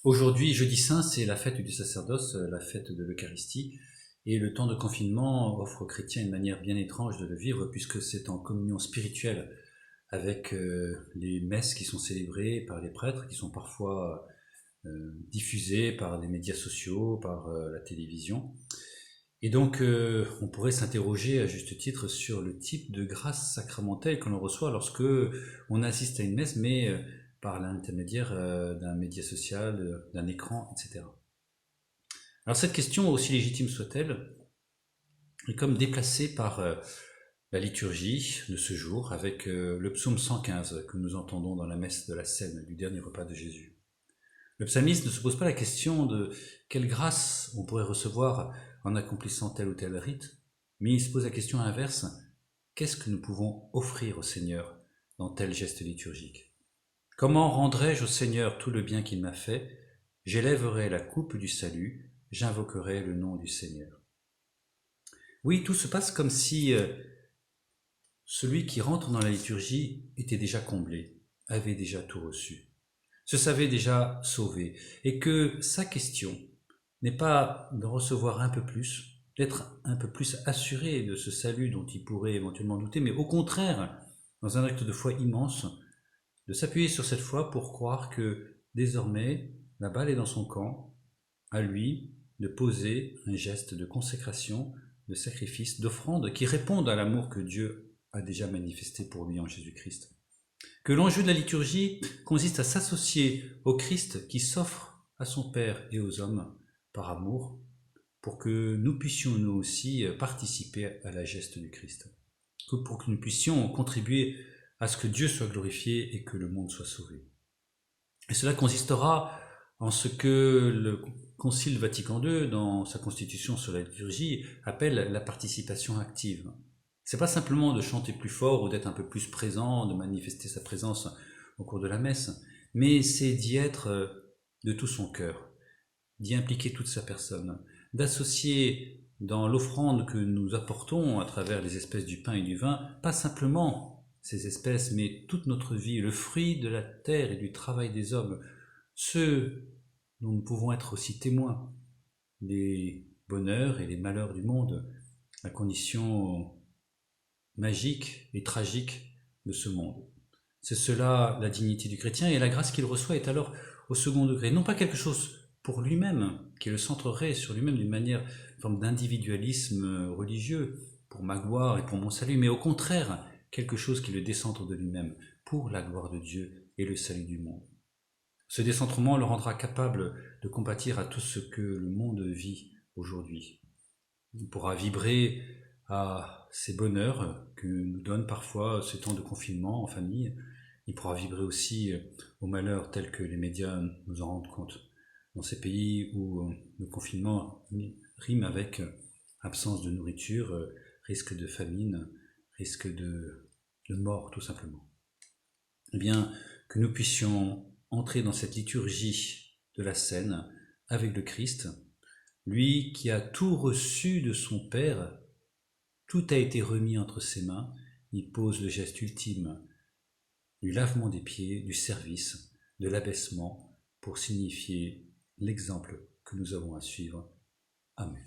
Aujourd'hui, jeudi saint, c'est la fête du sacerdoce, la fête de l'Eucharistie, et le temps de confinement offre aux chrétiens une manière bien étrange de le vivre, puisque c'est en communion spirituelle avec les messes qui sont célébrées par les prêtres, qui sont parfois diffusées par les médias sociaux, par la télévision. Et donc, on pourrait s'interroger à juste titre sur le type de grâce sacramentelle que l'on reçoit lorsque on assiste à une messe, mais par l'intermédiaire d'un média social, d'un écran, etc. Alors cette question, aussi légitime soit-elle, est comme déplacée par la liturgie de ce jour avec le psaume 115 que nous entendons dans la messe de la Cène, du dernier repas de Jésus. Le psalmiste ne se pose pas la question de quelle grâce on pourrait recevoir en accomplissant tel ou tel rite, mais il se pose la question inverse, qu'est-ce que nous pouvons offrir au Seigneur dans tel geste liturgique? Comment rendrai-je au Seigneur tout le bien qu'il m'a fait? J'élèverai la coupe du salut, j'invoquerai le nom du Seigneur. Oui, tout se passe comme si celui qui rentre dans la liturgie était déjà comblé, avait déjà tout reçu, se savait déjà sauvé, et que sa question n'est pas de recevoir un peu plus, d'être un peu plus assuré de ce salut dont il pourrait éventuellement douter, mais au contraire, dans un acte de foi immense, de s'appuyer sur cette foi pour croire que désormais la balle est dans son camp, à lui de poser un geste de consécration, de sacrifice, d'offrande qui répondent à l'amour que Dieu a déjà manifesté pour lui en Jésus-Christ. Que l'enjeu de la liturgie consiste à s'associer au Christ qui s'offre à son Père et aux hommes par amour, pour que nous puissions nous aussi participer à la geste du Christ, pour que nous puissions contribuer à ce que Dieu soit glorifié et que le monde soit sauvé. Et cela consistera en ce que le Concile Vatican II, dans sa constitution sur la liturgie, appelle la participation active. C'est pas simplement de chanter plus fort ou d'être un peu plus présent, de manifester sa présence au cours de la messe, mais c'est d'y être de tout son cœur, d'y impliquer toute sa personne, d'associer dans l'offrande que nous apportons à travers les espèces du pain et du vin, pas simplement ces espèces, mais toute notre vie, le fruit de la terre et du travail des hommes, ceux dont nous pouvons être aussi témoins, les bonheurs et les malheurs du monde, la condition magique et tragique de ce monde. C'est cela la dignité du chrétien, et la grâce qu'il reçoit est alors au second degré, non pas quelque chose pour lui-même, qui le centrerait sur lui-même d'une manière, une forme d'individualisme religieux, pour ma gloire et pour mon salut, mais au contraire, quelque chose qui le décentre de lui-même, pour la gloire de Dieu et le salut du monde. Ce décentrement le rendra capable de compatir à tout ce que le monde vit aujourd'hui. Il pourra vibrer à ces bonheurs que nous donne parfois ce temps de confinement en famille. Il pourra vibrer aussi aux malheurs tels que les médias nous en rendent compte. Dans ces pays où le confinement rime avec absence de nourriture, risque de famine, risque de mort tout simplement. Eh bien, que nous puissions entrer dans cette liturgie de la Cène avec le Christ, lui qui a tout reçu de son Père, tout a été remis entre ses mains, il pose le geste ultime du lavement des pieds, du service, de l'abaissement, pour signifier l'exemple que nous avons à suivre. Amen.